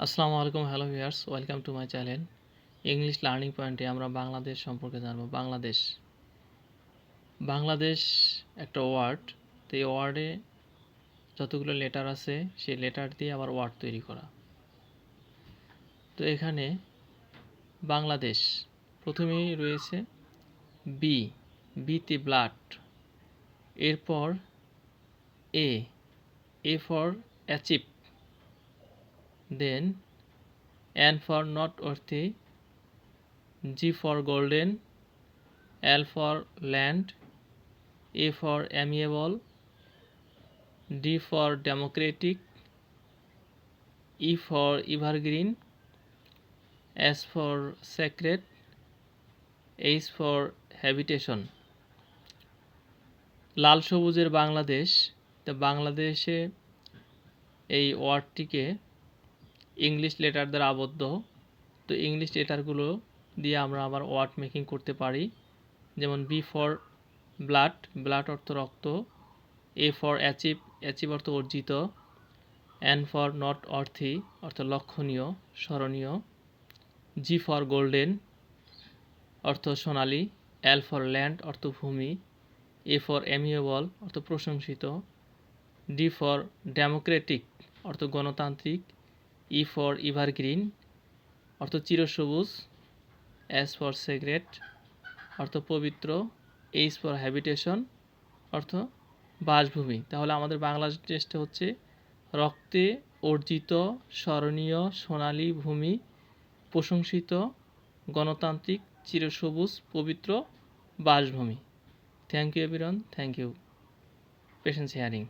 আসসালামু আলাইকুম, hello viewers, welcome to my channel. English learning পয়েন্টে আমরা বাংলাদেশ সম্পর্কে জানব। বাংলাদেশ একটা ওয়ার্ড। তো এই ওয়ার্ডে যতগুলো লেটার আছে সেই লেটার দিয়ে আবার ওয়ার্ড তৈরি করা। তো এখানে বাংলাদেশ প্রথমেই রয়েছে বি, বিতে ব্লাড। এরপর A, A for achieve, then N for not অর্থে, G for golden, L for land, A for amiable, D for democratic, E for evergreen, S for sacred, H for habitation. লাল সবুজের বাংলাদেশ। তো বাংলাদেশে এই ওয়ার্ডটিকে English letter দ্বারা আবদ্ধ। তো English লেটারগুলো দিয়ে আমরা আবার ওয়ার্ড মেকিং করতে পারি। যেমন বি ফর ব্লাড, ব্লাড অর্থ রক্ত। এ ফর অ্যাচিভ, অ্যাচিভ অর্থ অর্জিত। এন ফর নট অর্থী, অর্থ লক্ষণীয়, স্মরণীয়। জি ফর গোল্ডেন, অর্থ সোনালী। এল ফর ল্যান্ড, অর্থ ভূমি। এ ফর অ্যামিয়েবল, অর্থ প্রশংসিত। ডি ফর ডেমোক্রেটিক, অর্থ গণতান্ত্রিক। ই ফর এভারগ্রিন, অর্থ চিরসবুজ। এস ফর সেক্রেট, অর্থ পবিত্র। এইচ ফর হ্যাবিটেশন, অর্থ বাসভূমি। তাহলে আমাদের বাংলাদেশটা হচ্ছে রক্তে অর্জিত, স্মরণীয়, সোনালী ভূমি, প্রশংসিত, গণতান্ত্রিক, চিরসবুজ, পবিত্র, বাসভূমি। Thank you everyone, thank you patience hearing.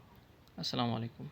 আসসালামু আলাইকুম।